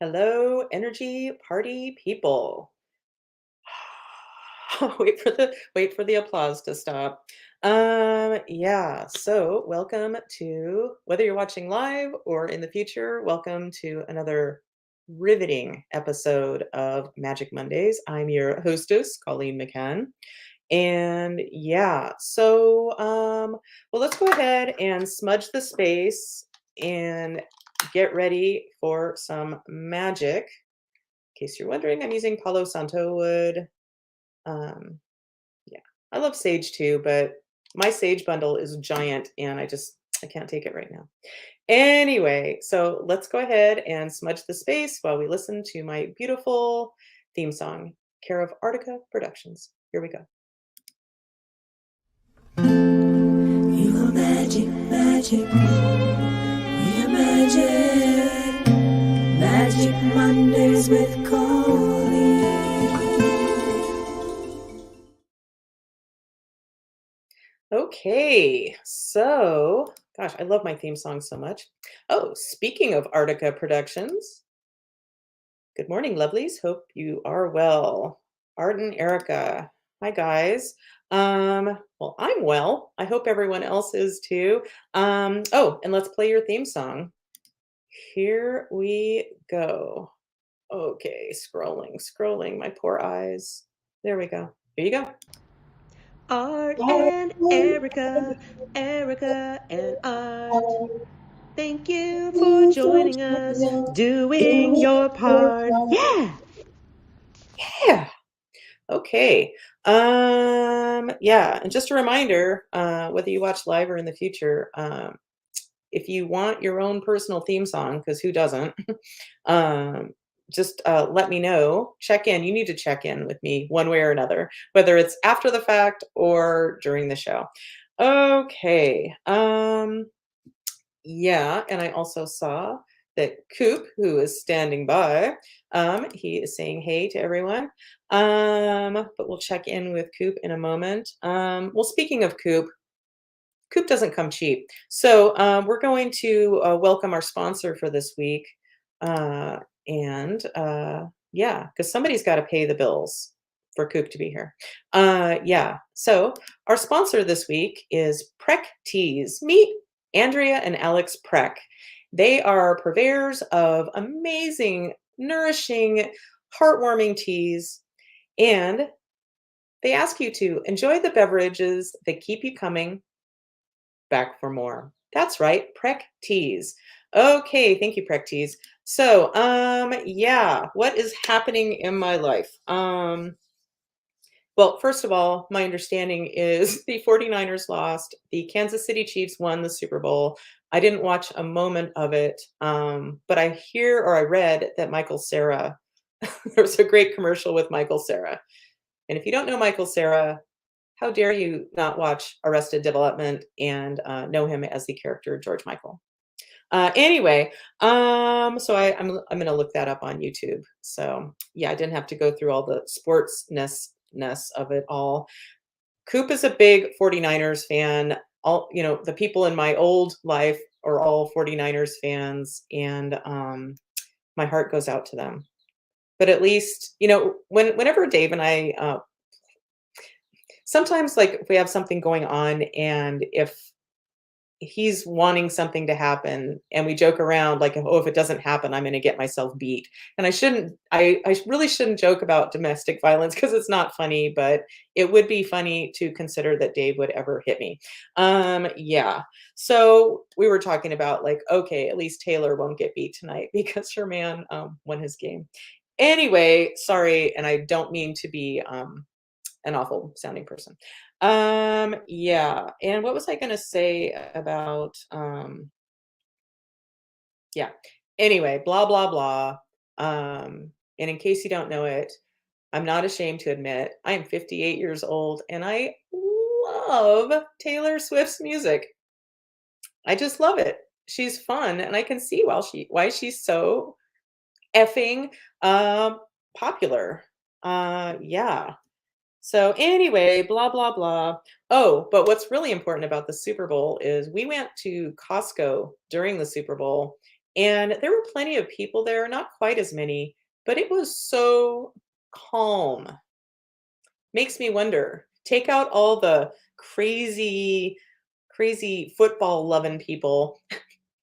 Hello, energy party people. Wait for the applause to stop. Yeah, so welcome to whether you're watching live or in the future, welcome to another riveting episode of Magic Mondays. I'm your hostess, Colleen McCann. And yeah, well, let's go ahead and smudge the space and get ready for some magic. In case you're wondering, I'm using Palo Santo wood. Um, yeah, I love sage too, but my sage bundle is giant and I can't take it right now. Anyway, so let's go ahead and smudge the space while we listen to my beautiful theme song, care of Artica Productions. Here we go. You are magic, magic. We are magic. Magic Mondays with Colleen. Okay, so gosh, I love my theme song so much. Oh, speaking of Artica Productions, good morning, lovelies. Hope you are well. Art and Erica. Hi guys. Well, I'm well. I hope everyone else is too. Oh, and let's play your theme song. Here we go. Okay, scrolling, my poor eyes. There we go. Here you go. Art and Erica, Erica and Art. Thank you for joining us, doing your part. Yeah! Yeah. Okay. Yeah, and just a reminder, whether you watch live or in the future, if you want your own personal theme song, because who doesn't, um, just let me know. Check in. You need to check in with me one way or another, whether it's after the fact or during the show. Okay. Yeah, and I also saw that Coop, who is standing by, he is saying hey to everyone. But we'll check in with Coop in a moment. Well, speaking of Coop, Coop doesn't come cheap. So we're going to welcome our sponsor for this week. And yeah, because somebody's got to pay the bills for Coop to be here. Yeah, so our sponsor this week is Prek Teas. Meet Andrea and Alex Prek. They are purveyors of amazing, nourishing, heartwarming teas. And they ask you to enjoy the beverages that keep you coming back for more. That's right, Prek Teas. Okay, thank you, Prek Teas. So, yeah, what is happening in my life? Well, first of all, my understanding is the 49ers lost. The Kansas City Chiefs won the Super Bowl. I didn't watch a moment of it, but I hear or I read that Michael Cera, there was a great commercial with Michael Cera. And if you don't know Michael Cera, how dare you not watch Arrested Development and know him as the character George Michael? Anyway, so I'm gonna look that up on YouTube. So yeah, I didn't have to go through all the sportsness of it all. Coop is a big 49ers fan. All the people in my old life are all 49ers fans, and my heart goes out to them. But at least, whenever Dave and I sometimes, like, if we have something going on and if he's wanting something to happen and we joke around like, oh, if it doesn't happen, I'm going to get myself beat. And I really shouldn't joke about domestic violence because it's not funny, but it would be funny to consider that Dave would ever hit me. Yeah. So we were talking about, like, okay, at least Taylor won't get beat tonight because her man won his game. Anyway, sorry. And I don't mean to be an awful sounding person. Yeah. And what was I going to say about, yeah. Anyway, blah, blah, blah. And in case you don't know it, I'm not ashamed to admit I am 58 years old and I love Taylor Swift's music. I just love it. She's fun and I can see why she's so effing popular. Yeah. So anyway, blah, blah, blah. Oh, but what's really important about the Super Bowl is we went to Costco during the Super Bowl And there were plenty of people there, not quite as many, but it was so calm. Makes me wonder, take out all the crazy football loving people,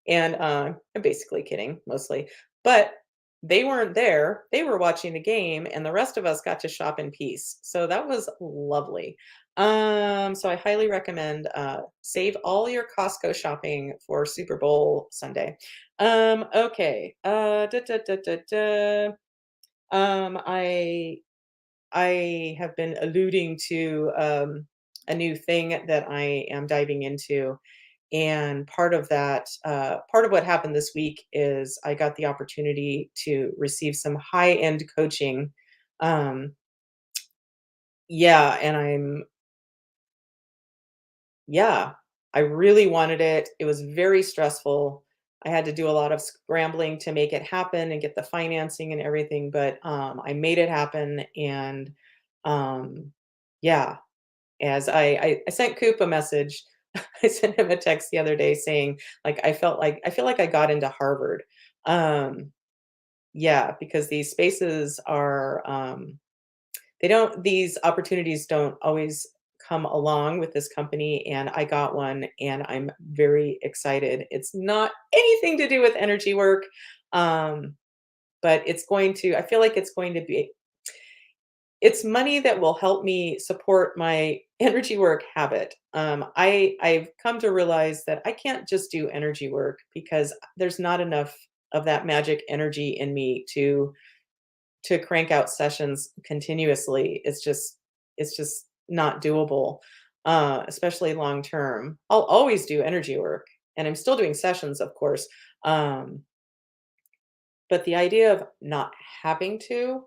and, I'm basically kidding mostly, but they weren't there. They were watching the game, and the rest of us got to shop in peace. So that was lovely. So I highly recommend, save all your Costco shopping for Super Bowl Sunday. Okay, da, da, da, da, da. I have been alluding to a new thing that I am diving into. And part of what happened this week is I got the opportunity to receive some high end coaching. Um, yeah, and yeah, I really wanted it. It was very stressful. I had to do a lot of scrambling to make it happen and get the financing and everything, but I made it happen. And um, yeah, as I sent Coop a message. I sent him a text the other day saying, like, I feel like I got into Harvard. Um, yeah, because these spaces are they don't these opportunities don't always come along with this company, and I got one and I'm very excited. It's not anything to do with energy work. Um, but I feel like it's money that will help me support my energy work habit. I've come to realize that I can't just do energy work because there's not enough of that magic energy in me to crank out sessions continuously. It's just not doable, especially long term. I'll always do energy work, and I'm still doing sessions, of course. Um, but the idea of not having to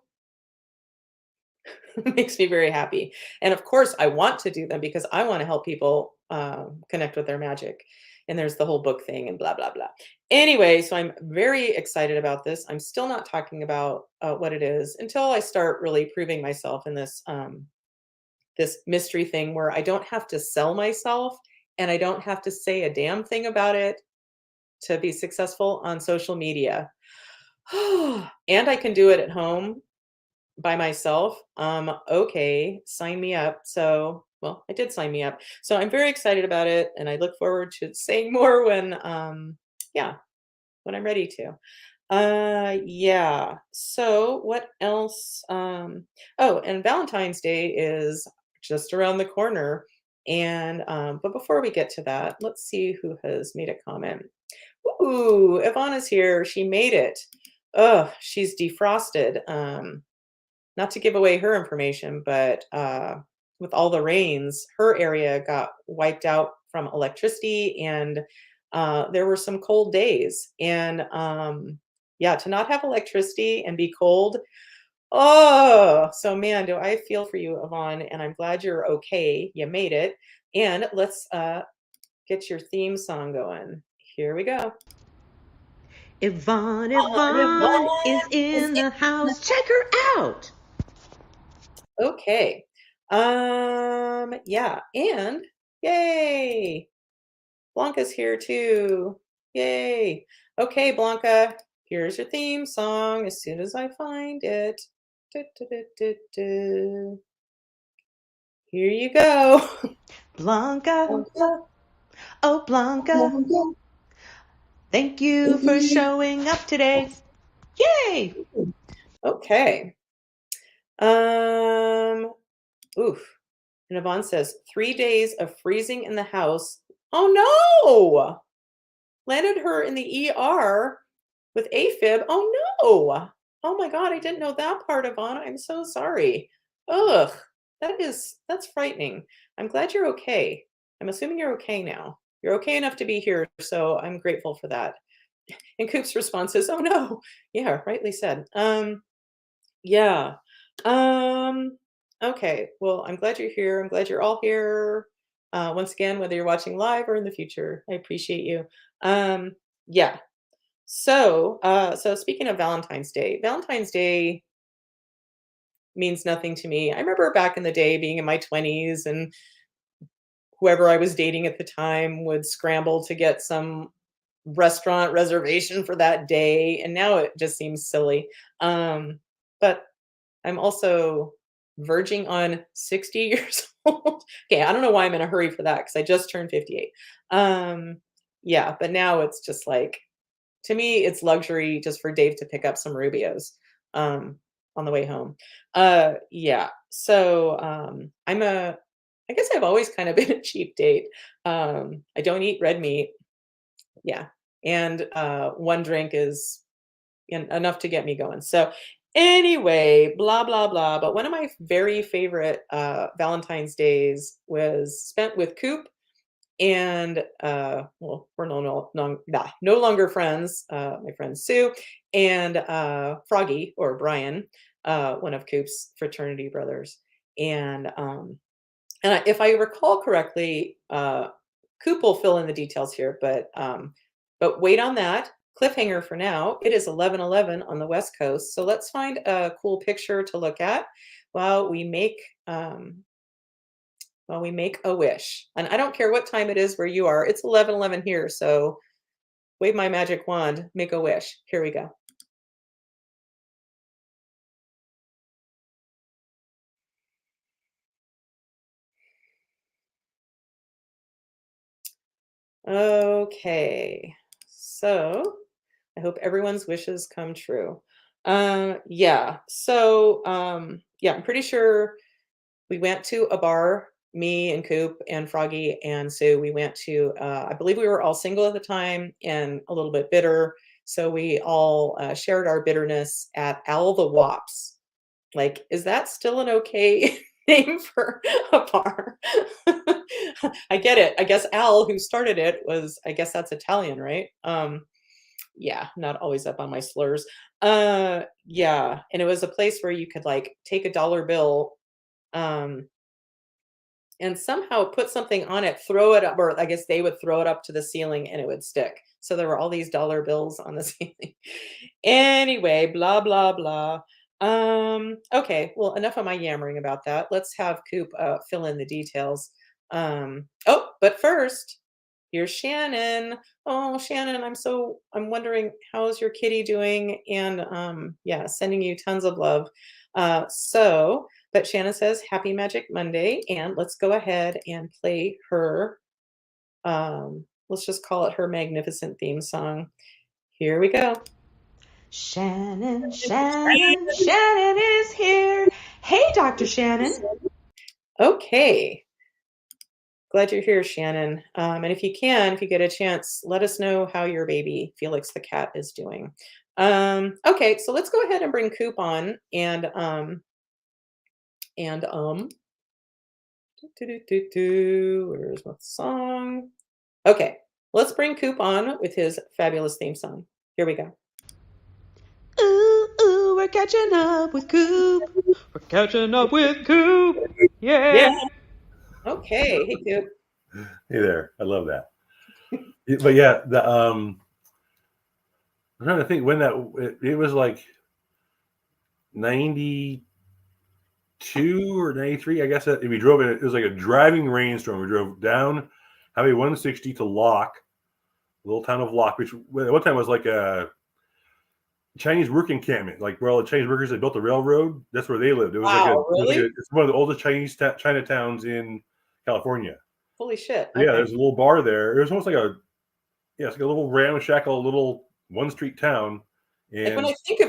makes me very happy. And of course, I want to do them because I want to help people connect with their magic. And there's the whole book thing and blah, blah, blah. Anyway, so I'm very excited about this. I'm still not talking about what it is until I start really proving myself in this mystery thing where I don't have to sell myself and I don't have to say a damn thing about it to be successful on social media. And I can do it at home by myself. Okay, sign me up. So, well, I did sign me up. So I'm very excited about it, and I look forward to saying more when, yeah, when I'm ready to. Yeah. So what else? Oh, and Valentine's Day is just around the corner. And but before we get to that, let's see who has made a comment. Ooh, Ivana's here. She made it. Oh, she's defrosted. Not to give away her information, but with all the rains, her area got wiped out from electricity, and there were some cold days. And yeah, to not have electricity and be cold. Oh, so man, do I feel for you, Yvonne, and I'm glad you're okay. You made it. And let's get your theme song going. Here we go. Yvonne is in the house. Check her out. Okay. Yeah, and yay! Blanca's here too. Yay. Okay, Blanca, here's your theme song as soon as I find it. Du, du, du, du, du. Here you go. Blanca, Blanca, oh Blanca, Blanca. thank you for showing up today. Yay! Okay. Oof. And Yvonne says 3 days of freezing in the house. Oh no! Landed her in the ER with AFib. Oh no! Oh my god, I didn't know that part, Yvonne. I'm so sorry. Ugh, that's frightening. I'm glad you're okay. I'm assuming you're okay now. You're okay enough to be here, so I'm grateful for that. And Coop's response is, "Oh no." Yeah, rightly said. Yeah. Um, okay. Well, I'm glad you're here. I'm glad you're all here. Once again, whether you're watching live or in the future, I appreciate you. Yeah. So speaking of Valentine's Day means nothing to me. I remember back in the day being in my 20s, and whoever I was dating at the time would scramble to get some restaurant reservation for that day, and now it just seems silly. But I'm also verging on 60 years old. Okay, I don't know why I'm in a hurry for that because I just turned 58. Yeah, but now it's just like, to me, it's luxury just for Dave to pick up some Rubios um, on the way home. Yeah, so I guess I've always kind of been a cheap date. I don't eat red meat. Yeah, and one drink is enough to get me going. So anyway, blah blah blah. But one of my very favorite Valentine's days was spent with Coop and well, we're no longer friends. My friend Sue and Froggy or Brian, one of Coop's fraternity brothers, and if I recall correctly, Coop will fill in the details here, but wait on that. Cliffhanger for now. It is 11:11 on the West Coast, so let's find a cool picture to look at while we make a wish. And I don't care what time it is where you are. It's 11:11 here, so wave my magic wand, make a wish. Here we go. Okay, so I hope everyone's wishes come true. Yeah, so yeah, I'm pretty sure we went to a bar, me and Coop and Froggy and Sue. We went to, I believe we were all single at the time and a little bit bitter. So we all shared our bitterness at Al the Wops. Like, is that still an okay name for a bar? I get it. I guess Al, who started it, was, I guess that's Italian, right? Yeah, not always up on my slurs. Yeah, and it was a place where you could like take a dollar bill, um, and somehow put something on it, throw it up, or I guess they would throw it up to the ceiling and it would stick. So there were all these dollar bills on the ceiling. Anyway, blah blah blah. Okay, well, enough of my yammering about that. Let's have Coop fill in the details. Oh, but first, here's Shannon. Oh, Shannon, I'm wondering how's your kitty doing? And yeah, sending you tons of love. But Shannon says happy Magic Monday, and let's go ahead and play her let's just call it her magnificent theme song. Here we go. Shannon, Shannon, Shannon is here. Hey, Dr. Shannon. Okay. Glad you're here, Shannon. And if you get a chance, let us know how your baby, Felix the cat, is doing. Okay, so let's go ahead and bring Coop on and where's my song? Okay, let's bring Coop on with his fabulous theme song. Here we go. Ooh, ooh, we're catching up with Coop. We're catching up with Coop. Yeah. Okay, hey Coop. Hey there, I love that. But yeah, I'm trying to think when it was like 92 or 93, I guess. We drove in. It was like a driving rainstorm. We drove down Highway 160 to Locke, the little town of Locke, which at one time was like a Chinese work encampment, like where all the Chinese workers that built the railroad. That's where they lived. It was really? It's one of the oldest Chinese Chinatowns in California. Holy shit! Okay. Yeah, there's a little bar there. It was almost like it's like a little ramshackle little one-street town. And like when I think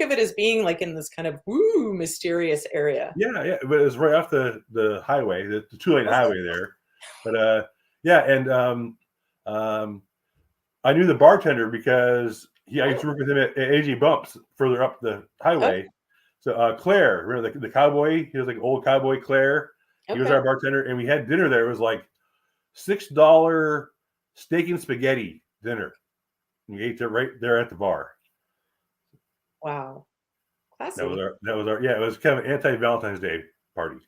of it as being like in this kind of mysterious area. Yeah, but it was right off the highway, the two-lane highway there. But yeah, and I knew the bartender because I used to work with him at AJ Bumps further up the highway. Oh. So Claire, remember the cowboy? He was like old cowboy Claire. He was our bartender, and we had dinner there. It was like $6 steak and spaghetti dinner. We ate there right there at the bar. Wow, classy. That was our it was kind of an anti-Valentine's Day party.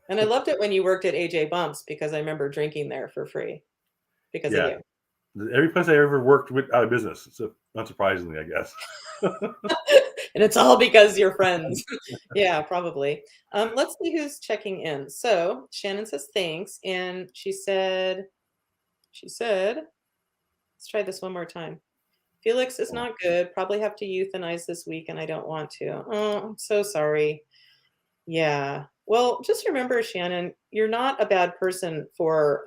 And I loved it when you worked at AJ Bumps because I remember drinking there for free because of you. Every place I ever worked went out of business. So unsurprisingly, I guess. And it's all because you're friends. Yeah, probably. Let's see who's checking in. So Shannon says thanks, and she said, Let's try this one more time. Felix is not good. Probably have to euthanize this week, and I don't want to. Oh, I'm so sorry. Yeah. Well, just remember, Shannon, you're not a bad person for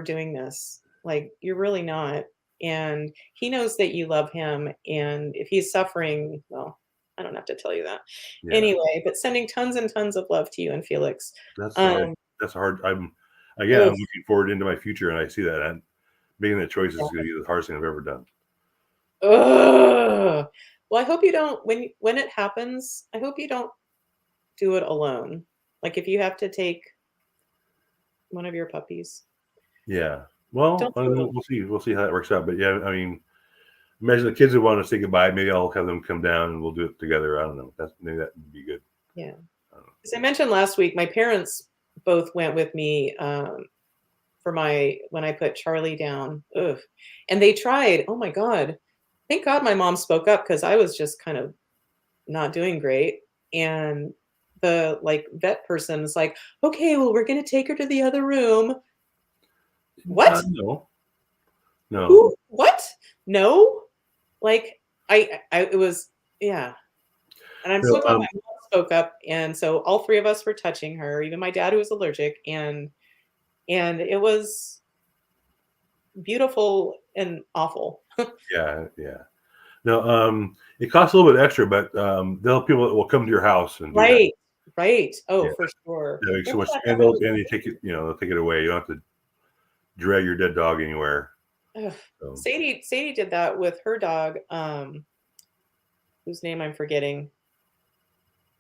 doing this. Like, you're really not. And he knows that you love him. And if he's suffering, well, I don't have to tell you that. Yeah. Anyway, but sending tons and tons of love to you and Felix. That's hard. I'm looking forward into my future, and I see that. And making that choice is going to be the hardest thing I've ever done. Ugh. Well, I hope you don't, when it happens, I hope you don't do it alone. Like if you have to take one of your puppies. Yeah. Well, we'll see. We'll see how that works out. But yeah, I mean, imagine the kids who want to say goodbye. Maybe I'll have them come down and we'll do it together. I don't know. Maybe that would be good. Yeah. As I mentioned last week, my parents both went with me for when I put Charlie down. Ugh. And they tried. Oh my God. Thank God my mom spoke up because I was just kind of not doing great. And the vet person is like, okay, well, we're going to take her to the other room. What? No. Who? What? No. Like it was, yeah. And I'm so glad my mom spoke up. And so all three of us were touching her, even my dad who was allergic. And it was beautiful and awful. Yeah. No, it costs a little bit extra, but they'll have people that will come to your house and right. Oh, yeah. For sure. That makes so much, and they take it. They'll take it away. You don't have to drag your dead dog anywhere. So. Sadie did that with her dog, whose name I'm forgetting.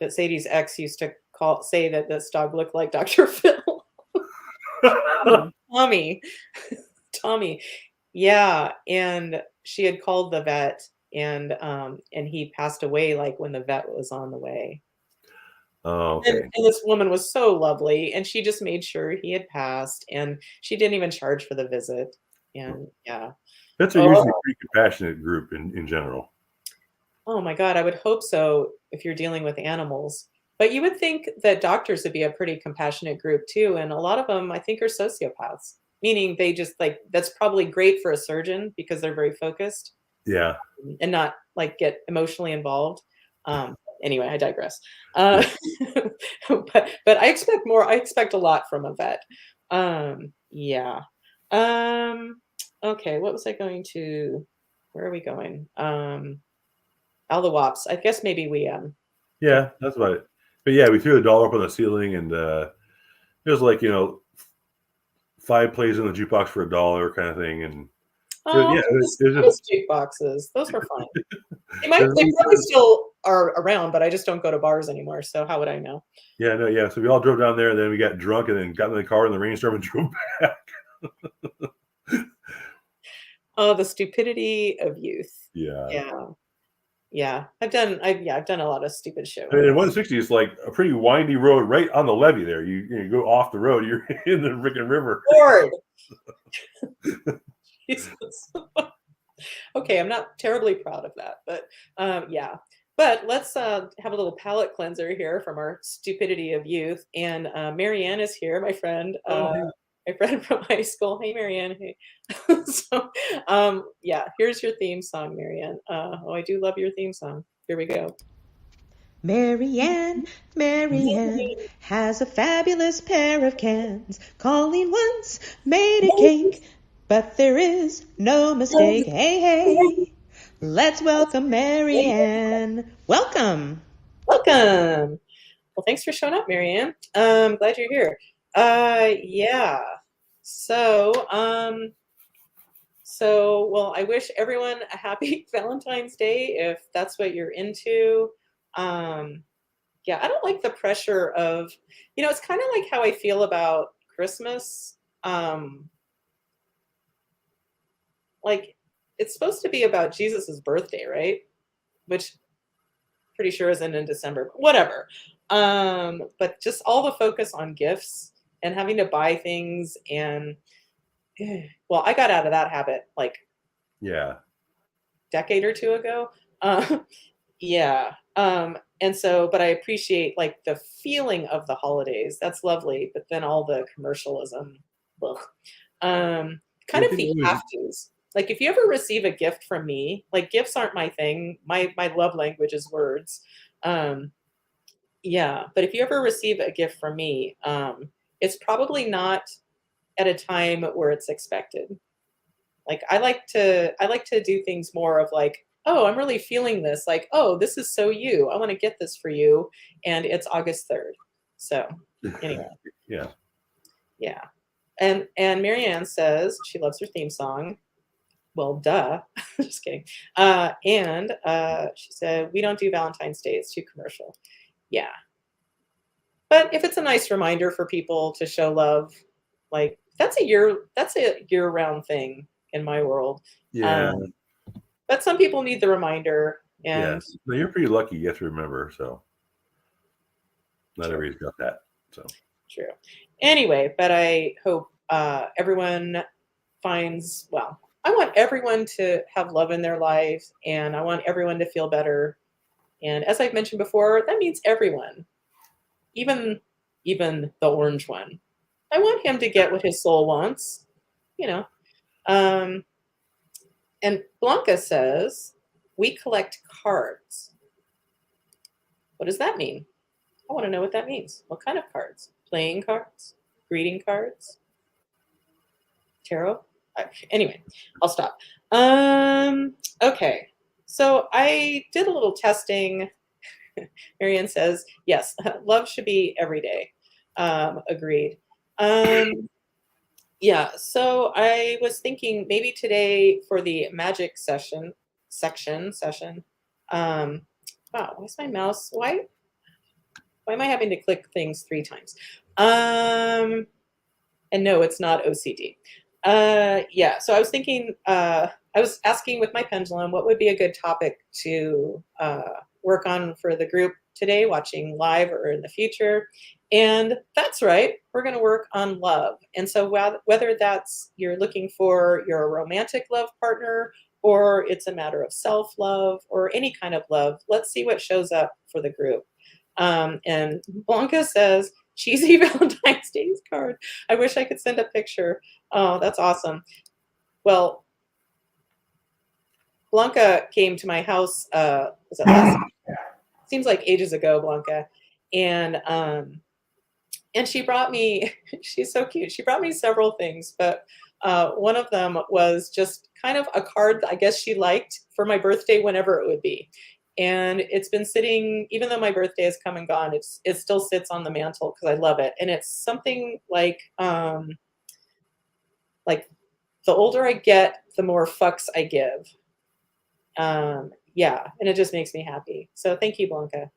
But Sadie's ex used to say that this dog looked like Dr. Phil. Tommy. Yeah, and she had called the vet, and he passed away like when the vet was on the way. Oh, okay. And this woman was so lovely, and she just made sure he had passed, and she didn't even charge for the visit. And yeah, that's usually a pretty compassionate group in general. Oh my God, I would hope so if you're dealing with animals. But you would think that doctors would be a pretty compassionate group too, and a lot of them I think are sociopaths. Meaning they just that's probably great for a surgeon because they're very focused. Yeah. And not get emotionally involved. Anyway, I digress. But I expect more. I expect a lot from a vet. Yeah. Okay. What was I going to? Where are we going? All the wops. I guess maybe we. Yeah, that's about it. But yeah, we threw a dollar up on the ceiling, and it was 5 plays in the jukebox for $1 kind of thing, and yeah, those jukeboxes, those were fun. They probably still are around, but I just don't go to bars anymore. So how would I know? Yeah, no, yeah. So we all drove down there, and then we got drunk, and then got in the car in the rainstorm and drove back. Oh, the stupidity of youth. Yeah. I've done a lot of stupid shit. I mean, 160 is like a pretty windy road right on the levee there. You go off the road, you're in the freaking river. Lord. Jesus. Okay, I'm not terribly proud of that, but yeah. But let's have a little palate cleanser here from our stupidity of youth. And Marianne is here, my friend. My friend from high school. Hey, Marianne. Hey. So, yeah, here's your theme song, Marianne. I do love your theme song. Here we go. Marianne has a fabulous pair of cans. Colleen once made a cake, but there is no mistake. Hey, let's welcome Marianne. Welcome. Well, thanks for showing up, Marianne. Glad you're here. Yeah. So, well, I wish everyone a happy Valentine's Day if that's what you're into. Yeah, I don't like the pressure of, it's kind of like how I feel about Christmas. It's supposed to be about Jesus's birthday, right? Which pretty sure isn't in December, but whatever. But just all the focus on gifts and having to buy things, and well, I got out of that habit decade or two ago. Yeah. And so, but I appreciate the feeling of the holidays. That's lovely. But then all the commercialism, kind of the have-tos. Like if you ever receive a gift from me, like gifts aren't my thing. My love language is words. Yeah, but if you ever receive a gift from me, it's probably not at a time where it's expected. Like I like to do things more of like, oh, I'm really feeling this. Like, oh, this is so you. I want to get this for you, and it's August 3rd. So anyway, Yeah. yeah. And Marianne says she loves her theme song. Well, duh. Just kidding. And she said we don't do Valentine's Day. It's too commercial. Yeah. But if it's a nice reminder for people to show love, like that's a year-round thing in my world. Yeah. But some people need the reminder. And no, you're pretty lucky. You have to remember. So not everybody's got that. So true. Anyway, but I hope everyone finds, well, I want everyone to have love in their lives, and I want everyone to feel better. And as I've mentioned before, that means everyone, even the orange one. I want him to get what his soul wants, you know. And Blanca says, we collect cards. What does that mean? I want to know what that means. What kind of cards? Playing cards? Greeting cards? Tarot? Anyway, I'll stop. Okay. So I did a little testing. Marianne says, yes, love should be every day. Agreed. Yeah, so I was thinking maybe today for the magic section. Wow, why is my mouse, why am I having to click things 3 times? And no, it's not OCD. Yeah, so I was thinking, I was asking with my pendulum, what would be a good topic to work on for the group today, watching live or in the future. And that's right, we're going to work on love. And so whether that's you're looking for your romantic love partner, or it's a matter of self-love or any kind of love, let's see what shows up for the group. And Blanca says, cheesy Valentine's Day card. I wish I could send a picture. Oh, that's awesome. Well, Blanca came to my house, was it last? Seems like ages ago, Blanca. And she brought me, she's so cute. She brought me several things, but one of them was just kind of a card I guess she liked for my birthday, whenever it would be. And it's been sitting, even though my birthday has come and gone, it still sits on the mantle because I love it. And it's something like the older I get, the more fucks I give. Yeah, and it just makes me happy. So thank you, Blanca.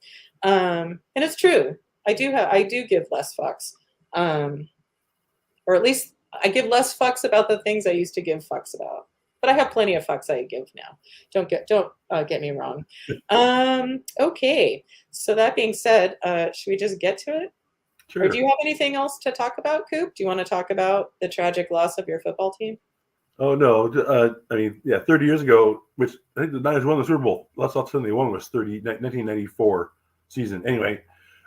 And it's true. I do give less fucks. Or at least I give less fucks about the things I used to give fucks about. But I have plenty of fucks I give now. Don't get me wrong. Okay. So that being said, should we just get to it? sure. Or do you have anything else to talk about, Coop? Do you want to talk about the tragic loss of your football team? Oh no, I mean, yeah, 30 years ago, which I think the Niners won the Super Bowl. Last time they won was 1994 season. Anyway,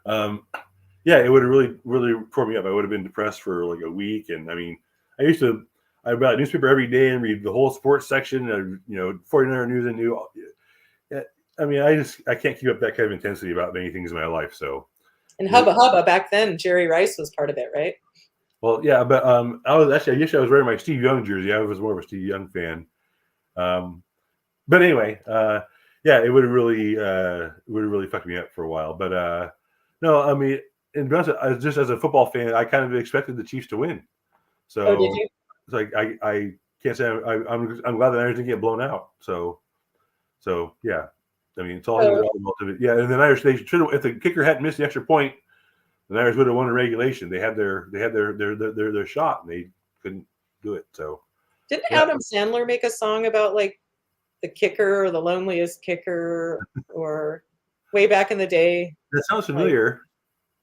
yeah, it would have really tore me up. I would have been depressed for like a week. And I mean, I bought a newspaper every day and read the whole sports section. 49er news and new. I mean, I can't keep up that kind of intensity about many things in my life. So, And Hubba Hubba, back then, Jerry Rice was part of it, right? well, yeah, but I guess I was wearing my Steve Young jersey. I was more of a Steve Young fan. But anyway, yeah, it would have really fucked me up for a while. But no, I mean, in just as a football fan, I kind of expected the Chiefs to win. So Oh, did you? it's like I can't say I'm glad the Niners didn't get blown out. So yeah, I mean, it's all relative. Yeah, and the Niners, they should have, if the kicker hadn't missed the extra point, the Niners would have won in regulation. They had their shot, and they couldn't do it. So Didn't Adam Sandler make a song about like the kicker or the loneliest kicker, or way back in the day? that sounds familiar.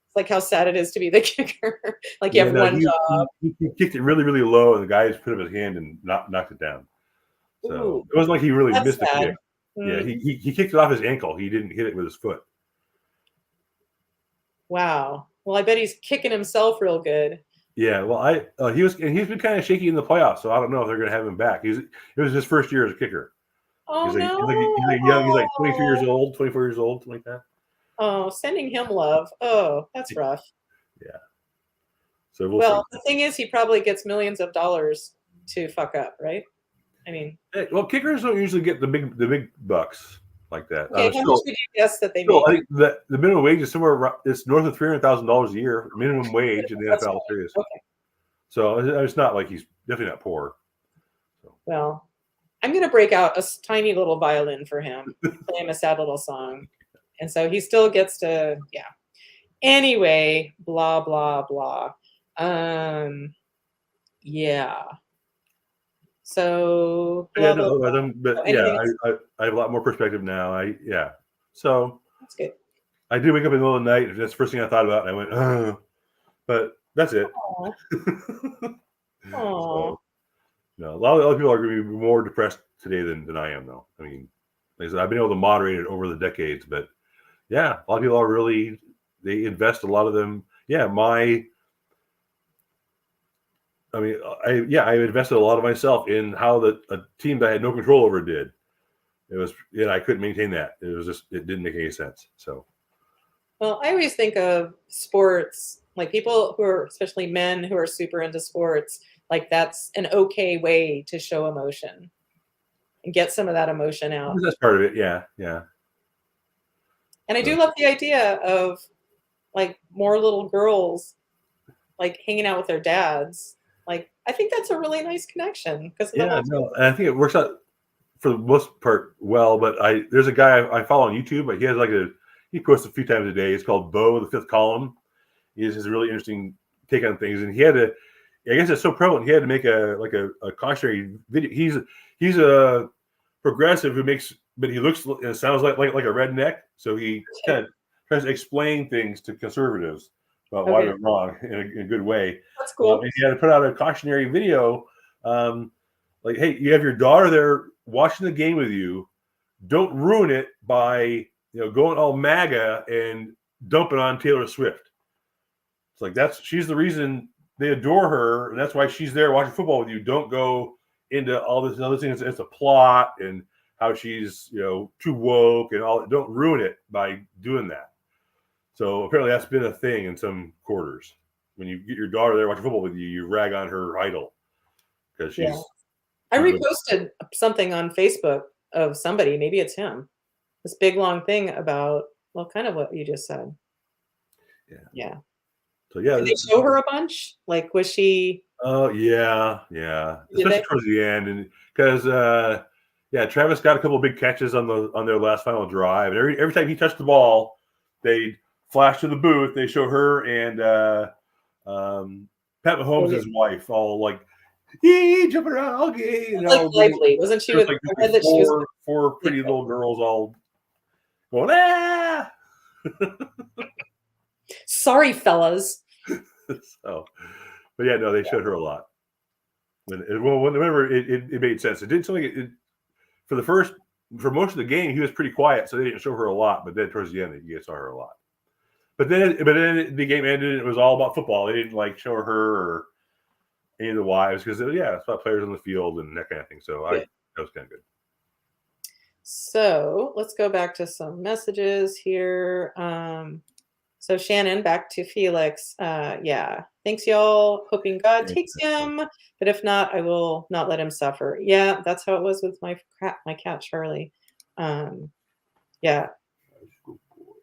It's like how sad it is to be the kicker. Like you have one job. He kicked it really, really low, and the guy just put up his hand and knocked it down. So Ooh, it wasn't like he really missed the sad. kick. Yeah, he kicked it off his ankle. He didn't hit it with his foot. Wow. Well, I bet he's kicking himself real good. Yeah, well, he's been kind of shaky in the playoffs, so I don't know if they're going to have him back. It was his first year as a kicker. Oh no. He's like young. He's like 23 years old, 24 years old, something like that. Oh, sending him love. Oh, that's rough. Yeah. So well, the thing is, he probably gets millions of dollars to fuck up, right? I mean, well, kickers don't usually get the big bucks like that. Okay, how much would you guess that they make? I think the minimum wage is somewhere around, it's north of $300,000 a year, minimum wage in the NFL series. Okay. So it's not like he's definitely not poor. So. Well, I'm going to break out a tiny little violin for him, play him a sad little song. And so he still gets to, yeah. Anyway, blah, blah, blah. Yeah. So, blah, blah, blah. But yeah, I have a lot more perspective now. So that's good. I did wake up in the middle of the night. That's the first thing I thought about. And I went, but that's it. Aww. So, no, a lot of people are going to be more depressed today than I am, though. I mean, like I said, I've been able to moderate it over the decades, but yeah, a lot of people are really, they invest a lot of them. Yeah, I invested a lot of myself in how a team that I had no control over did. It was, I couldn't maintain that. It didn't make any sense. So, well, I always think of sports, like people who are, especially men who are super into sports, like that's an okay way to show emotion and get some of that emotion out. That's part of it. Yeah. Yeah. And I do love the idea of like more little girls like hanging out with their dads. Like, I think that's a really nice connection. And I think it works out for the most part well. But there's a guy I follow on YouTube, but he has he posts a few times a day. It's called Bo, the Fifth Column. He has his really interesting take on things, and he had to. I guess it's so prevalent. He had to make a cautionary video. He's a progressive who makes, but he looks and sounds like a redneck. So he kind of tries to explain things to conservatives about why they're wrong in a good way. That's cool. And he had to put out a cautionary video, like, hey, you have your daughter there watching the game with you. Don't ruin it by going all MAGA and dumping on Taylor Swift. It's like she's the reason they adore her, and that's why she's there watching football with you. Don't go into all this other things. It's a plot and how she's too woke and all. Don't ruin it by doing that. So apparently that's been a thing in some quarters. When you get your daughter there watching football with you, you rag on her idol because she's. Yeah. I reposted something on Facebook of somebody. Maybe it's him. This big long thing about kind of what you just said. Yeah. Yeah. So yeah, did they show her a bunch? Like, was she? Oh yeah. Especially towards the end, and because Travis got a couple of big catches on their last final drive, and every time he touched the ball, they flash to the booth. They show her and Pat Mahomes' wife all like, jumping around, okay. Like lively, wasn't she? With four pretty little girls all going, ah. Sorry, fellas. So, but yeah, no, they showed her a lot. Whenever it made sense. It didn't seem like it for most of the game, he was pretty quiet, so they didn't show her a lot. But then towards the end, you saw her a lot. But then the game ended, and it was all about football. They didn't show her or any of the wives because it's about players on the field and that kind of thing. So that was kind of good. So let's go back to some messages here. So Shannon, back to Felix. Thanks y'all. Hoping God takes him, but if not, I will not let him suffer. Yeah, that's how it was with my cat Charlie.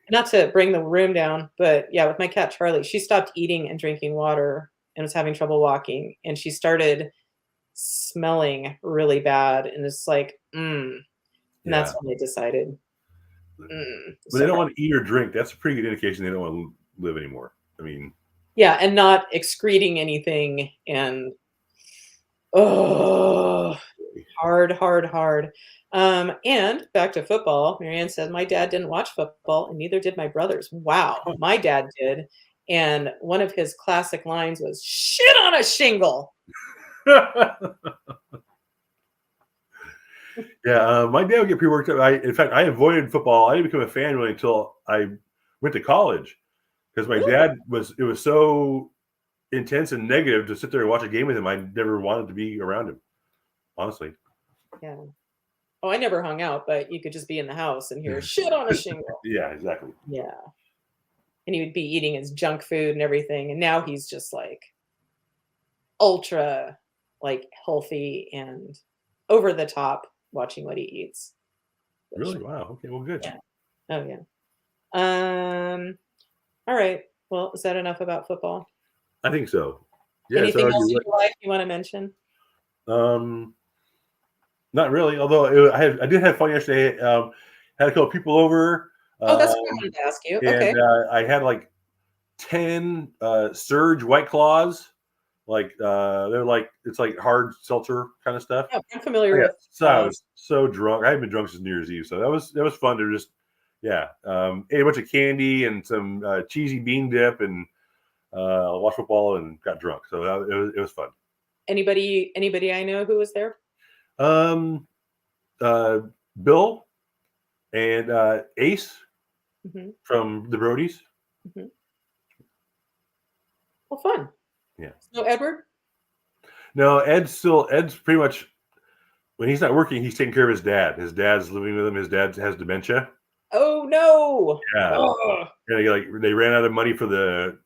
Not to bring the room down, but yeah, with my cat Charlie, she stopped eating and drinking water and was having trouble walking, and she started smelling really bad, and it's like, and that's when they decided. But they don't want to eat or drink. That's a pretty good indication they don't want to live anymore. I mean, yeah, and not excreting anything, and hard. And back to football. Marianne said, my dad didn't watch football, and neither did my brothers. Wow, my dad did, and one of his classic lines was "shit on a shingle." Yeah, my dad would get pretty worked up. In fact, I avoided football. I didn't become a fan really until I went to college because my dad was. It was so intense and negative to sit there and watch a game with him. I never wanted to be around him, honestly. Yeah. Oh, I never hung out, but you could just be in the house and hear shit on a shingle. Yeah, exactly. Yeah. And he would be eating his junk food and everything. And now he's just like ultra like healthy and over the top watching what he eats. Really? Wow. Okay. Well, good. Yeah. Oh yeah. All right. Well, is that enough about football? I think so. Yeah. Anything So else in your life you want to mention? Not really. Although I did have fun yesterday. Had a couple people over. Oh, that's what I wanted to ask you. And Okay. I had like 10 Surge White Claws. Like they're like, it's like hard seltzer kind of stuff. Yeah, I'm familiar with. So I was so drunk. I haven't been drunk since New Year's Eve, so that was fun to just ate a bunch of candy and some cheesy bean dip and watched football and got drunk. So it was fun. Anybody I know who was there? Bill and Ace from the Brodies. Well, fun. Yeah. No Edward? No, Ed's pretty much, when he's not working, he's taking care of his dad. His dad's living with him. His dad has dementia. Oh no. Yeah. Oh. And they ran out of money for the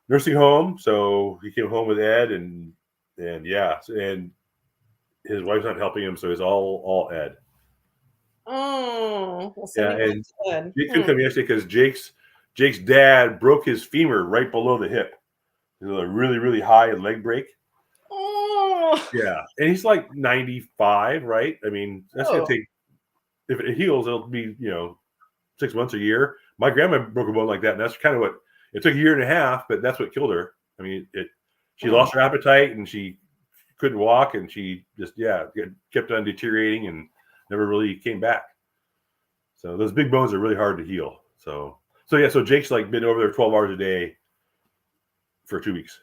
nursing home, so he came home with Ed and his wife's not helping him, so it's all Ed. Oh. Well, and Jake couldn't come yesterday because Jake's dad broke his femur right below the hip. It was a really, really high leg break. Oh. Yeah. And he's like 95, right? I mean, that's going to take, if it heals, it'll be, 6 months, a year. My grandma broke a bone like that. And that's kind of what, it took a year and a half, but that's what killed her. I mean, she lost her appetite and she couldn't walk and she just, kept on deteriorating and never really came back. So those big bones are really hard to heal. So Jake's like been over there 12 hours a day for 2 weeks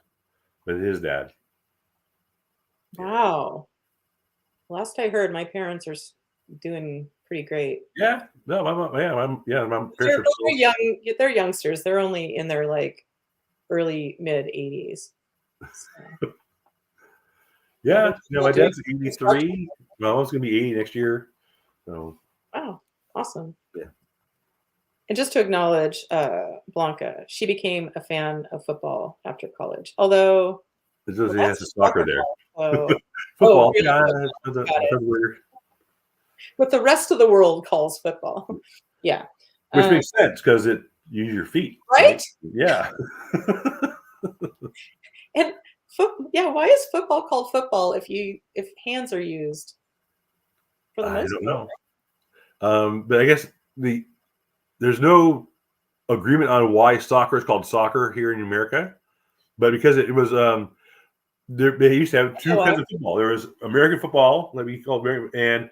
with his dad. Wow. Last I heard, my parents are doing pretty great. Yeah. No, my parents They're young. They're youngsters. They're only in their like early mid 80s. So. Yeah. My dad's 83. My mom's gonna be 80 next year. So. Wow. Awesome. Yeah. And just to acknowledge Blanca, she became a fan of football after college. Although that's a soccer there. So, football, what the rest of the world calls football. Yeah. Which makes sense because you use your feet. Right? Yeah. And why is football called football if hands are used for the most part? I don't know. But I guess there's no agreement on why soccer is called soccer here in America, but because it was they used to have two kinds of football. There was American football, let me call it, and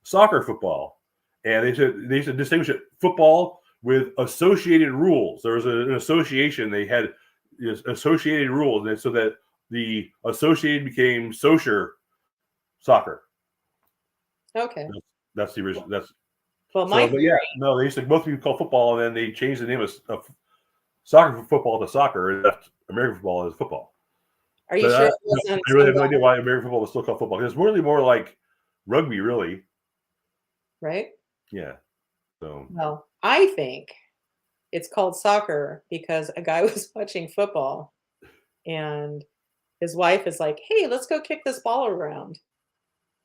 soccer football, and they used to distinguish it football with associated rules. There was an association; they had associated rules, and so that the associated became social soccer. Okay, that's the original. That's well, they used to both be called football, and then they changed the name of soccer football to soccer, and left American football as football. Are you sure? I really have no idea why American football is still called football. Because it's really more like rugby, really. Right? Yeah. So. Well, I think it's called soccer because a guy was watching football, and his wife is like, "Hey, let's go kick this ball around." And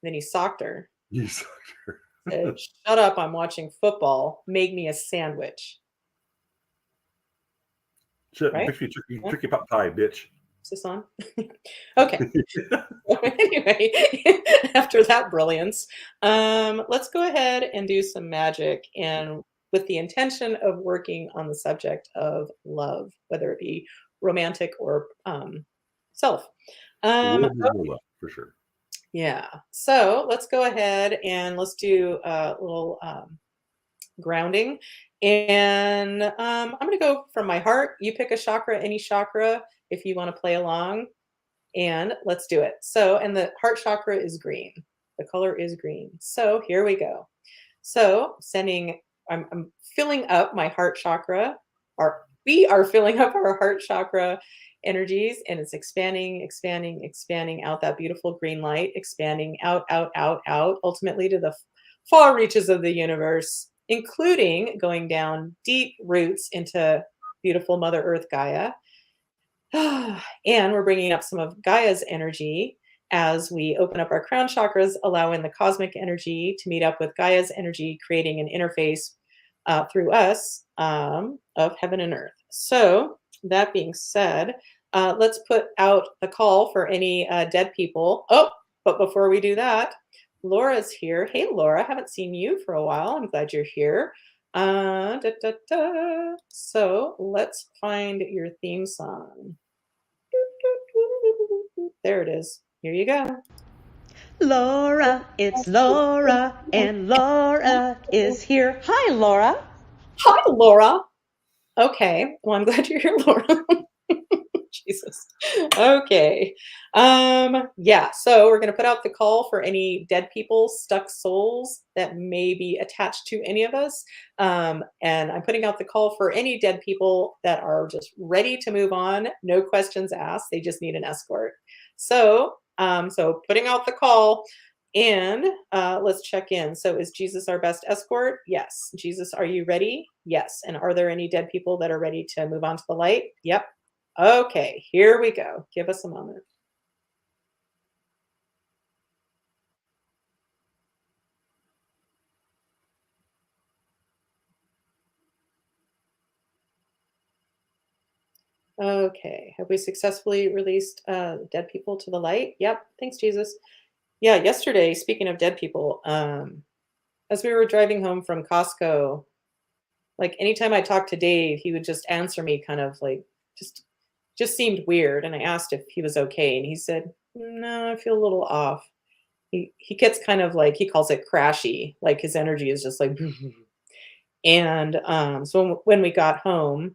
then he socked her. You socked her. Said, "Shut up! I'm watching football. Make me a sandwich." Right? Tricky pot pie, bitch. Is this on? Okay. Anyway, after that brilliance, let's go ahead and do some magic, and with the intention of working on the subject of love, whether it be romantic or self. Love for sure. Yeah. So let's go ahead and let's do a little grounding. And I'm going to go from my heart. You pick a chakra, any chakra, if you want to play along. And let's do it. So, and the heart chakra is green. The color is green. So here we go. So I'm filling up my heart chakra, we are filling up our heart chakra energies, and it's expanding, expanding, expanding out that beautiful green light, expanding out, out, out, out, ultimately to the far reaches of the universe, including going down deep roots into beautiful Mother Earth Gaia. And we're bringing up some of Gaia's energy as we open up our crown chakras, allowing the cosmic energy to meet up with Gaia's energy, creating an interface through us of heaven and earth. So, that being said, let's put out the call for any dead people. Oh, but before we do that, Laura's here. Hey, Laura, haven't seen you for a while. I'm glad you're here. So let's find your theme song. There it is. Here you go. Laura, it's Laura, and Laura is here. Hi, Laura. Hi, Laura. Okay. Well, I'm glad you're here, Laura. Jesus. Okay. Yeah, so we're going to put out the call for any dead people, stuck souls that may be attached to any of us. And I'm putting out the call for any dead people that are just ready to move on, no questions asked. They just need an escort. So putting out the call, and let's check in. So is Jesus our best escort? Yes. Jesus, are you ready? Yes. And are there any dead people that are ready to move on to the light? Yep. Okay, here we go. Give us a moment. Okay, have we successfully released dead people to the light? Yep, thanks, Jesus. Yeah, yesterday, speaking of dead people, as we were driving home from Costco, like anytime I talked to Dave, he would just answer me kind of like just seemed weird. And I asked if he was okay, and he said, "No, I feel a little off." He gets kind of like, he calls it crashy, like his energy is just like and so when we got home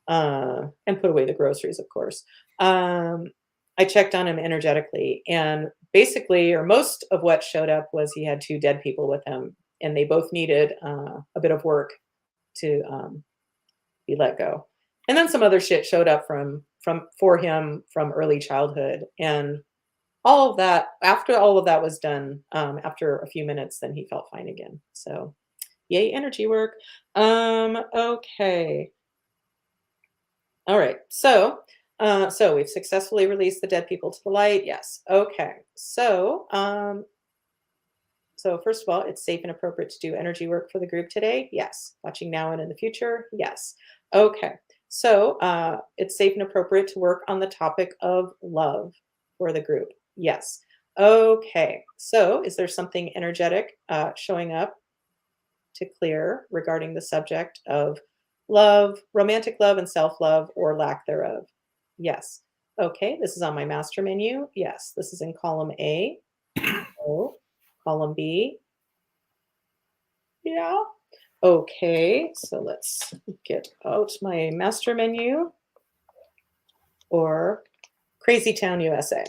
and put away the groceries, of course, I checked on him energetically, and basically, or most of what showed up was he had two dead people with him, and they both needed a bit of work to be let go. And then some other shit showed up for him from early childhood, and all of that. After all of that was done, after a few minutes, then he felt fine again. So, yay, energy work. Okay. All right. So we've successfully released the dead people to the light. Yes. Okay. So first of all, it's safe and appropriate to do energy work for the group today. Yes. Watching now and in the future. Yes. Okay. So it's safe and appropriate to work on the topic of love for the group. Yes. Okay. So is there something energetic showing up to clear regarding the subject of love, romantic love, and self-love, or lack thereof? Yes. Okay. This is on my master menu. Yes. This is in column A. Oh, column B. Yeah. Okay. So let's get out my master menu, or Crazy Town, USA.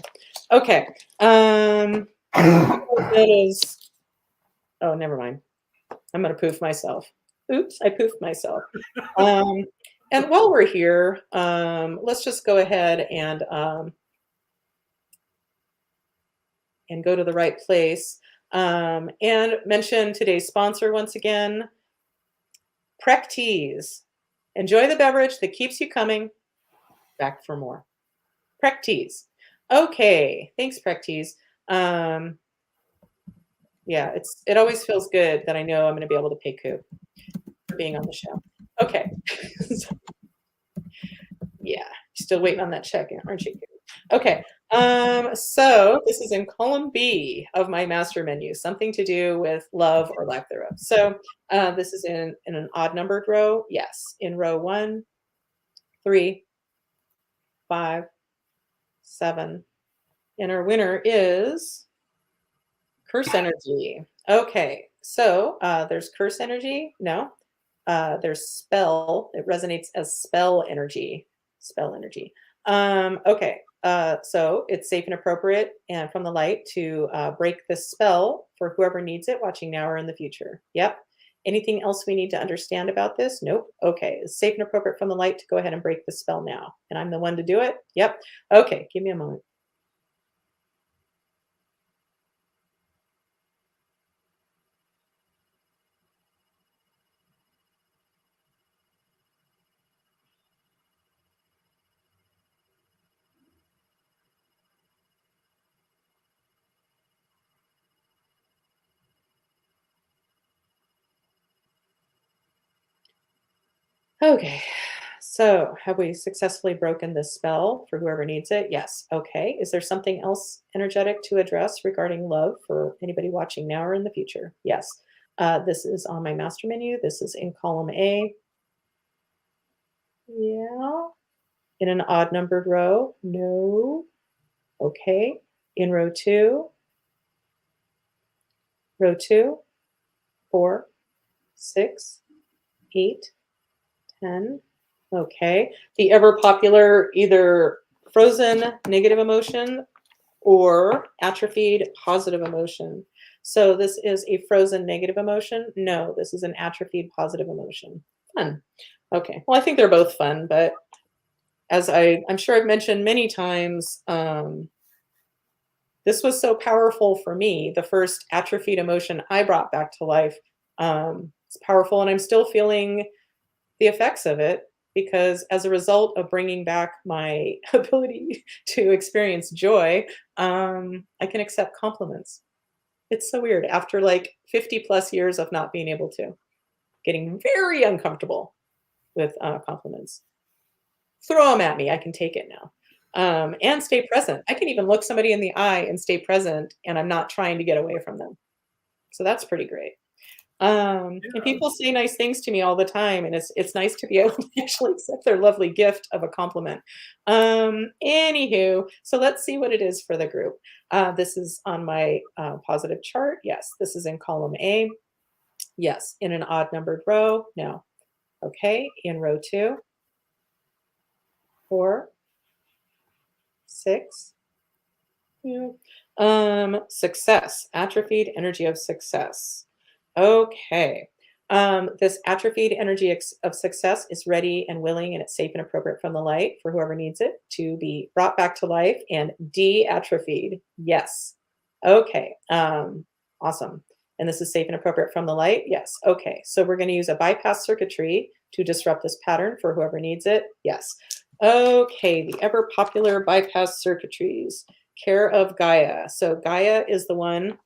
Okay. That is. Oh, never mind. I'm going to poof myself. Oops, I poofed myself. And while we're here, let's just go ahead and go to the right place and mention today's sponsor once again, Prec Teas. Enjoy the beverage that keeps you coming back for more. Prec Teas. Okay, thanks, Prec Teas. Yeah, it always feels good that I know I'm going to be able to pay Coop for being on the show. Okay. Yeah, still waiting on that check, aren't you, Coop? Okay. So this is in column B of my master menu, something to do with love or lack thereof. So this is in an odd numbered row. Yes, in row 1, 3, 5, 7. And our winner is curse energy. Okay, so there's curse energy. No, there's spell. It resonates as spell energy. Spell energy. Okay, so it's safe and appropriate and from the light to break this spell for whoever needs it, watching now or in the future. Yep. Anything else we need to understand about this? Nope. Okay. It's safe and appropriate from the light to go ahead and break the spell now. And I'm the one to do it? Yep. Okay. Give me a moment. Okay. So, have we successfully broken this spell for whoever needs it? Yes. Okay. Is there something else energetic to address regarding love for anybody watching now or in the future? Yes. This is on my master menu. This is in column A. Yeah. In an odd numbered row? No. Okay. In row 2? Row 2, 4, 6, 8, 10. Okay. The ever popular either frozen negative emotion or atrophied positive emotion. So this is a frozen negative emotion. No, this is an atrophied positive emotion. Fun. Okay. Well, I think they're both fun, but as I'm sure I've mentioned many times, this was so powerful for me. The first atrophied emotion I brought back to life. It's powerful, and I'm still feeling the effects of it because as a result of bringing back my ability to experience joy, I can accept compliments. It's so weird. After like 50 plus years of not being able to, getting very uncomfortable with compliments. Throw them at me. I can take it now. And stay present. I can even look somebody in the eye and stay present, and I'm not trying to get away from them. So that's pretty great. And people say nice things to me all the time, and it's nice to be able to actually accept their lovely gift of a compliment. Anywho, so let's see what it is for the group. This is on my positive chart. Yes, this is in column A. Yes, in an odd numbered row. No. Okay, in row 2, 4, 6. Yeah. Success, atrophied energy of success. Okay. This atrophied energy of success is ready and willing, and it's safe and appropriate from the light for whoever needs it to be brought back to life and de-atrophied. Yes. Okay. Awesome. And this is safe and appropriate from the light? Yes. Okay. So we're going to use a bypass circuitry to disrupt this pattern for whoever needs it? Yes. Okay. The ever popular bypass circuitries. Care of Gaia. So Gaia is the one.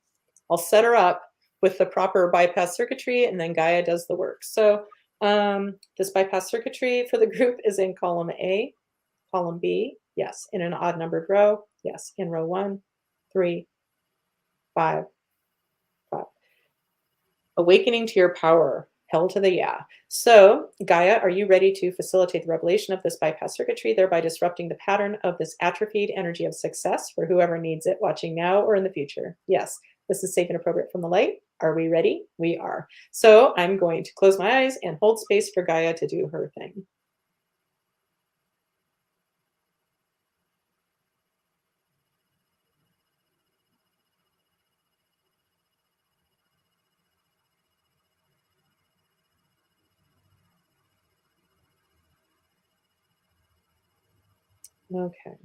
I'll set her up with the proper bypass circuitry, and then Gaia does the work. So this bypass circuitry for the group is in column A, column B, yes, in an odd numbered row, yes, in row 1, 3, 5, 5. Awakening to your power, hell to the yeah. So Gaia, are you ready to facilitate the revelation of this bypass circuitry, thereby disrupting the pattern of this atrophied energy of success for whoever needs it, watching now or in the future? Yes. This is safe and appropriate from the light. Are we ready? We are. So I'm going to close my eyes and hold space for Gaia to do her thing. Okay.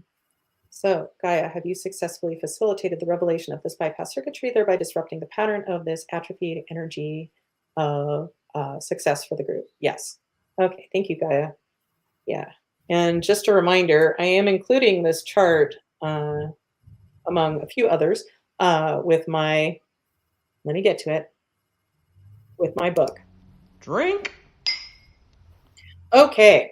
So, Gaia, have you successfully facilitated the revelation of this bypass circuitry, thereby disrupting the pattern of this atrophied energy of success for the group? Yes. Okay, thank you, Gaia. Yeah. And just a reminder, I am including this chart among a few others with my, let me get to it, with my book. Drink. Okay.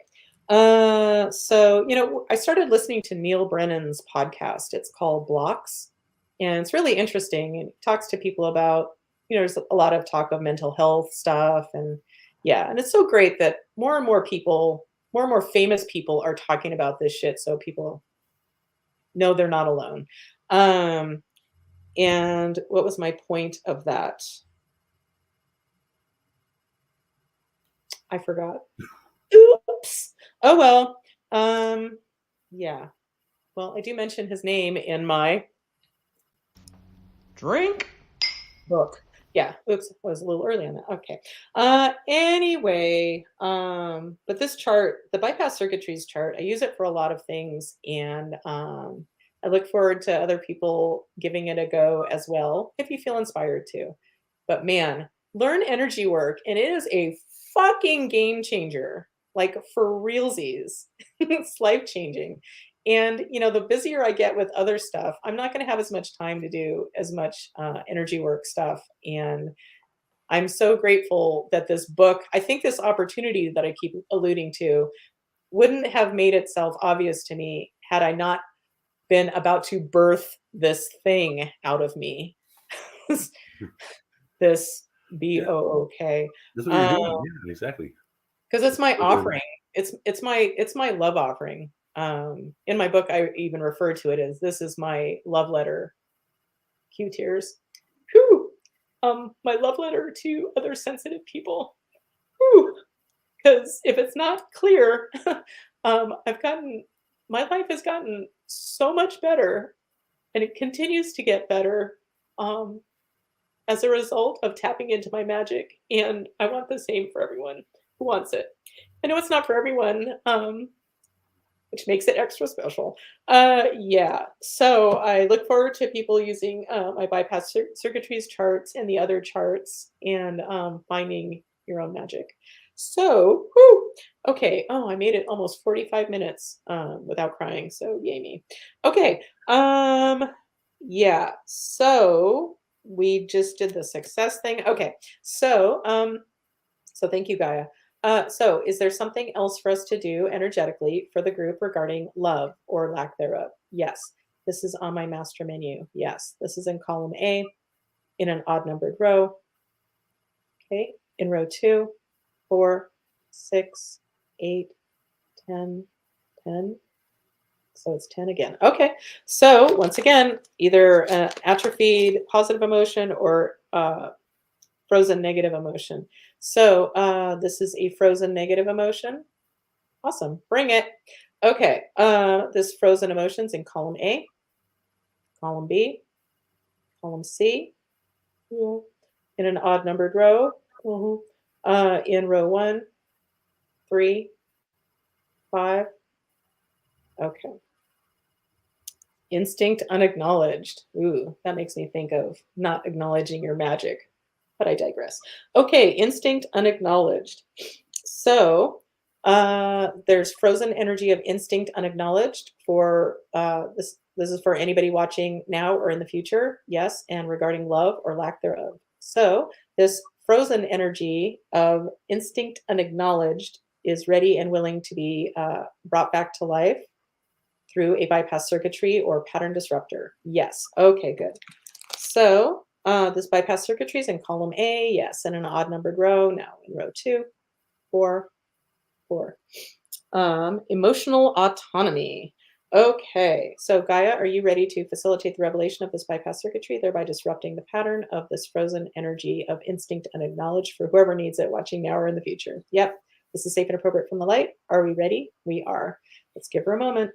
So, I started listening to Neil Brennan's podcast. It's called Blocks, and it's really interesting. And it talks to people about, there's a lot of talk of mental health stuff. And yeah, and it's so great that more and more people, more and more famous people are talking about this shit. So people know they're not alone. And what was my point of that? I forgot. Oops. Oh, well. Yeah. Well, I do mention his name in my Drink. book. Yeah, oops, I was a little early on that. Okay. Anyway, but this chart, the bypass circuitries chart, I use it for a lot of things, and I look forward to other people giving it a go as well, if you feel inspired to. But man, learn energy work, and it is a fucking game changer, like for realsies. It's life changing. And the busier I get with other stuff, I'm not going to have as much time to do as much energy work stuff. And I'm so grateful that this book, I think this opportunity that I keep alluding to, wouldn't have made itself obvious to me had I not been about to birth this thing out of me. This Yeah, BOOK. that's what you're doing. Yeah, exactly. Because it's my Totally. offering. It's my love offering. In my book, I even refer to it as this is my love letter. Cue tears. Whew. My love letter to other sensitive people. Because if it's not clear, my life has gotten so much better, and it continues to get better as a result of tapping into my magic. And I want the same for everyone who wants it. I know it's not for everyone, which makes it extra special. Yeah, so I look forward to people using my bypass circuitries charts and the other charts, and finding your own magic. So, whew, okay. Oh, I made it almost 45 minutes without crying. So, yay me. Okay. Yeah. So we just did the success thing. Okay. So thank you, Gaia. So is there something else for us to do energetically for the group regarding love or lack thereof? Yes. This is on my master menu. Yes. This is in column A in an odd numbered row. Okay. In row 2, 4, 6, 8, 10, 10. So it's 10 again. Okay. So once again, either atrophied positive emotion or frozen negative emotion. So this is a frozen negative emotion. Awesome. Bring it. Okay. This frozen emotions in column A, column B, column C, in an odd numbered row. In row 1, 3, 5. Okay. Instinct unacknowledged. Ooh, that makes me think of not acknowledging your magic, but I digress. Okay, instinct unacknowledged. So there's frozen energy of instinct unacknowledged for this. This is for anybody watching now or in the future. Yes, and regarding love or lack thereof. So this frozen energy of instinct unacknowledged is ready and willing to be brought back to life through a bypass circuitry or pattern disruptor. Yes. Okay, good. So this bypass circuitry is in column A, yes, in an odd numbered row. Now in row 2, 4, 4. Emotional autonomy. Okay, so Gaia, are you ready to facilitate the revelation of this bypass circuitry, thereby disrupting the pattern of this frozen energy of instinct unacknowledged for whoever needs it watching now or in the future? Yep, this is safe and appropriate from the light. Are we ready? We are. Let's give her a moment.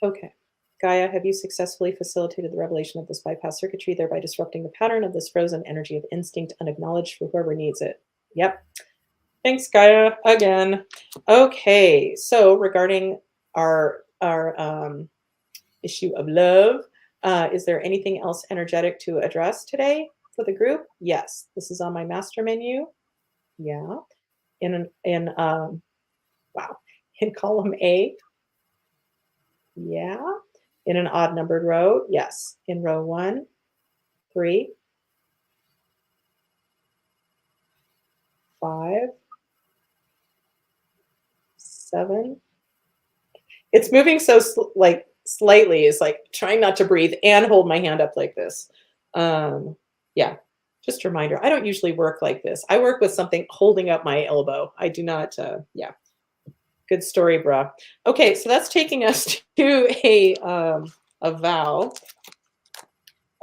Okay. Gaia, have you successfully facilitated the revelation of this bypass circuitry, thereby disrupting the pattern of this frozen energy of instinct unacknowledged for whoever needs it? Yep. Thanks, Gaia, again. Okay, so regarding our issue of love, is there anything else energetic to address today for the group? Yes. This is on my master menu. Yeah. Wow. In column A. Yeah. In an odd numbered row, yes. In row 1, 3, 5, 7. It's moving so slightly. It's like trying not to breathe and hold my hand up like this. Yeah, just a reminder. I don't usually work like this. I work with something holding up my elbow. I do not. Yeah. Good story, brah. Okay, so that's taking us to a vow.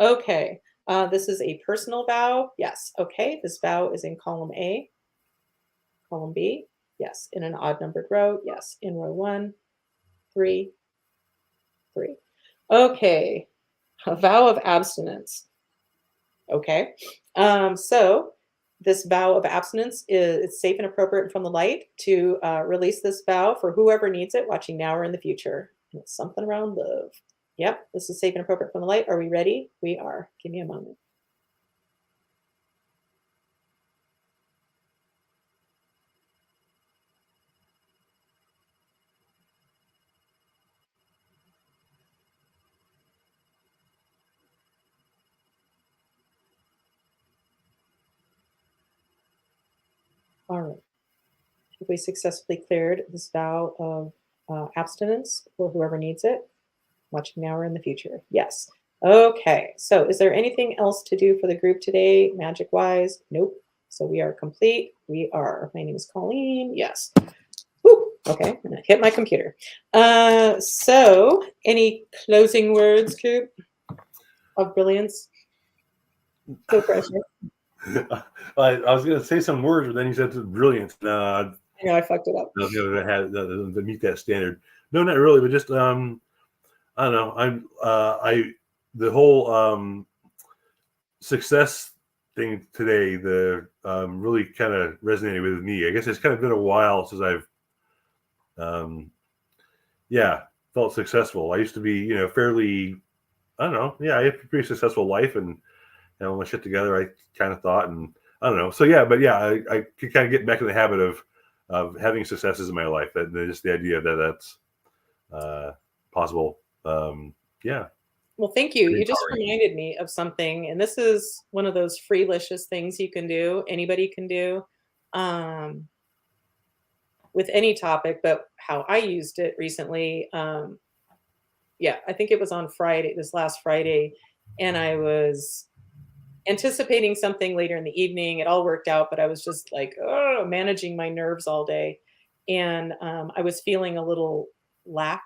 Okay, this is a personal vow. Yes. Okay, this vow is in column A. column B, yes. In an odd numbered row, yes. In row 1, 3, 3. Okay, a vow of abstinence. Okay, so this vow of abstinence is it's safe and appropriate from the light to release this vow for whoever needs it, watching now or in the future. And it's something around love. Yep, this is safe and appropriate from the light. Are we ready? We are. Give me a moment. All right. Have we successfully cleared this vow of abstinence for whoever needs it, watching now or in the future? Yes. Okay. So is there anything else to do for the group today, magic-wise? Nope. So we are complete. We are. My name is Colleen. Yes. Whew. Okay. I'm going to hit my computer. So any closing words, group, of brilliance? So precious. I was going to say some words, but then you said brilliant. I know I fucked it up. I was going to have to meet that standard. No, not really, but just I don't know. The whole success thing today, the really kind of resonated with me. I guess it's kind of been a while since I've felt successful. I used to be, fairly, I don't know. Yeah, I have a pretty successful life and all my shit together, I kind of thought, and I don't know. So yeah, but yeah, I could kind of get back in the habit of having successes in my life. That just the idea that that's possible. Yeah. Well, thank you. You just reminded me of something, and this is one of those freelicious things you can do. Anybody can do with any topic, but how I used it recently. I think it was on Friday, this last Friday, and I was anticipating something later in the evening. It all worked out, but I was just like, managing my nerves all day. And I was feeling a little lack,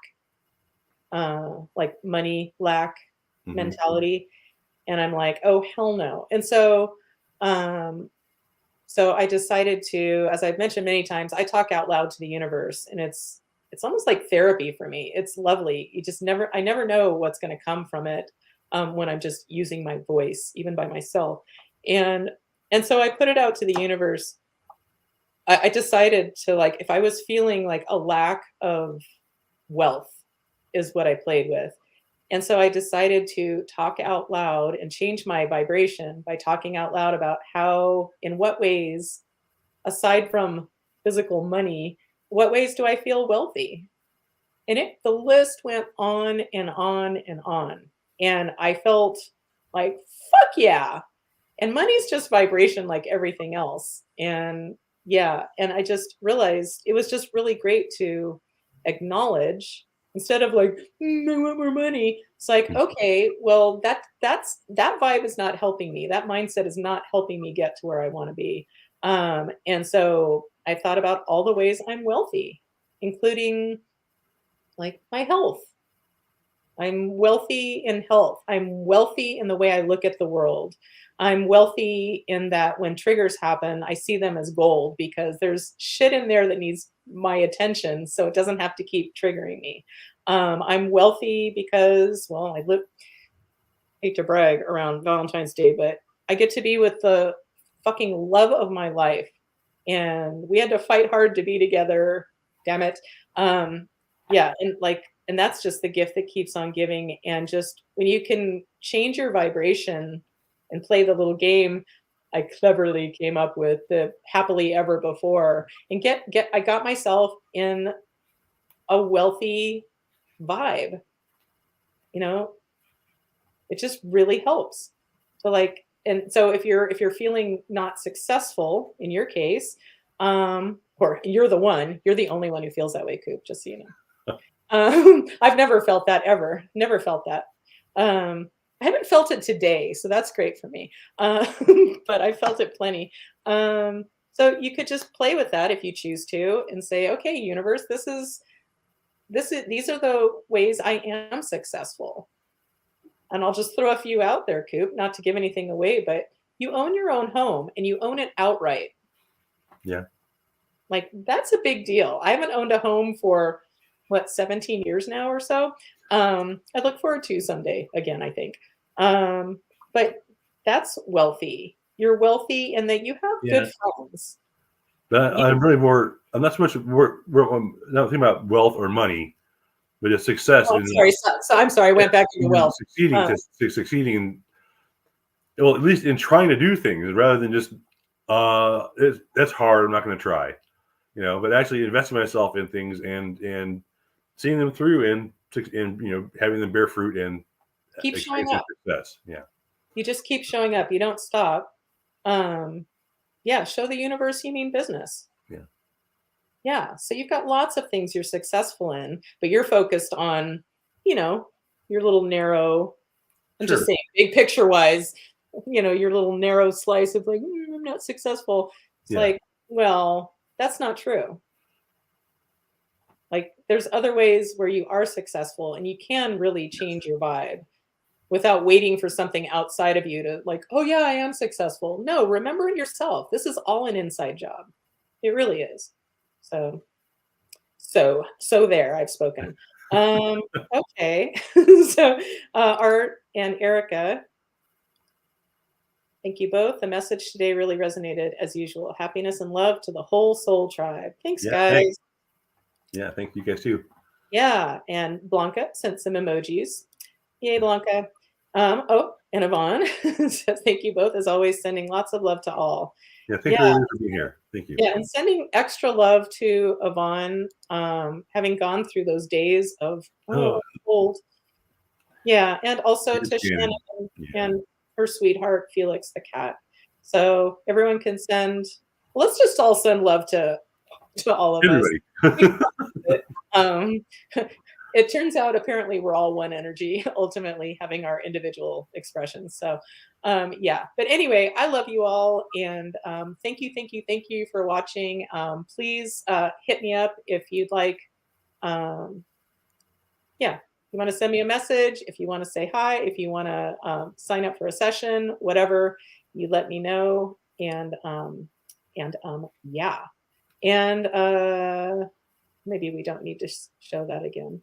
like money lack mentality. And I'm like, oh, hell no. And so I decided to, as I've mentioned many times, I talk out loud to the universe, and it's almost like therapy for me. It's lovely. I never know what's going to come from it. When I'm just using my voice, even by myself. And so I put it out to the universe. I decided to, like, if I was feeling like a lack of wealth is what I played with. And so I decided to talk out loud and change my vibration by talking out loud about how, in what ways, aside from physical money, what ways do I feel wealthy? And the list went on and on and on. And I felt like, fuck yeah. And money's just vibration like everything else. And and I just realized it was just really great to acknowledge, instead of like, I want more money. It's like, okay, well, that vibe is not helping me. That mindset is not helping me get to where I want to be. And so I thought about all the ways I'm wealthy, including like my health. I'm wealthy in health. I'm wealthy in the way I look at the world. I'm wealthy in that when triggers happen, I see them as gold because there's shit in there that needs my attention, so it doesn't have to keep triggering me. I'm wealthy because, well, hate to brag around Valentine's Day, but I get to be with the fucking love of my life. And we had to fight hard to be together. Damn it. And that's just the gift that keeps on giving. And just when you can change your vibration and play the little game I cleverly came up with, the happily ever before, and I got myself in a wealthy vibe. It just really helps. So and so if you're feeling not successful in your case, or you're the only one who feels that way, Coop, just so you know. I've never felt that ever. Never felt that. I haven't felt it today, so that's great for me. But I felt it plenty. So you could just play with that if you choose to, and say, okay, universe, these are the ways I am successful. And I'll just throw a few out there, Coop, not to give anything away, but you own your own home and you own it outright. Yeah. Like, that's a big deal. I haven't owned a home for, what, 17 years now or so? I look forward to someday again, I think. But that's wealthy. You're wealthy and that you have Yeah. good friends. But I'm really more. I'm not so much. I'm not thinking about wealth or money, but it's success. Oh, I'm sorry. So I'm sorry. I went back to wealth. Succeeding to succeeding in, well, at least in trying to do things rather than just that's hard. I'm not going to try, But actually investing myself in things and seeing them through and having them bear fruit and keep showing up. Success. Yeah. You just keep showing up. You don't stop. Yeah. Show the universe you mean business. Yeah. Yeah. So you've got lots of things you're successful in, but you're focused on, your little narrow, I'm just saying big picture wise, your little narrow slice of like, I'm not successful. It's like, well, that's not true. Like, there's other ways where you are successful and you can really change your vibe without waiting for something outside of you to like, oh yeah, I am successful. No, remember it yourself. This is all an inside job. It really is. So there, I've spoken. Okay. So Art and Erica, thank you both. The message today really resonated as usual. Happiness and love to the whole soul tribe. Thanks, guys. Thanks. Yeah, thank you guys too. Yeah, and Blanca sent some emojis. Yay, Blanca. And Yvonne says thank you both, as always, sending lots of love to all. Yeah, thank you for being here. Thank you. Yeah, and sending extra love to Yvonne, having gone through those days of cold. Yeah, and also to Shannon and her sweetheart, Felix the cat. So everyone can send, let's just all send love to all of everybody. Us. It turns out apparently we're all one energy, ultimately having our individual expressions. So yeah, but anyway, I love you all, and thank you for watching. Please hit me up if you'd like. You want to send me a message, if you want to say hi, if you want to sign up for a session, whatever, you let me know. And yeah, and maybe we don't need to show that again.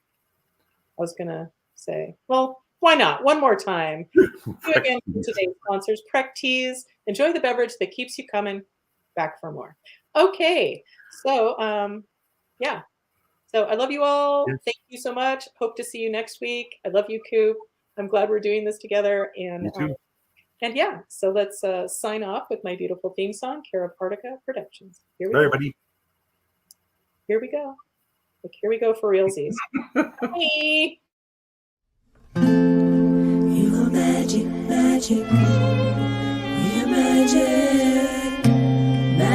I was gonna say, well, why not? One more time. Again, today's sponsors, Prec Teas. Enjoy the beverage that keeps you coming back for more. Okay, so yeah. So I love you all. Yes. Thank you so much. Hope to see you next week. I love you, Coop. I'm glad we're doing this together. And yeah, so let's sign off with my beautiful theme song, Care of Artica Productions. Here we go. Everybody. Here we go. Like, here we go for realsies. Bye. You are magic, magic.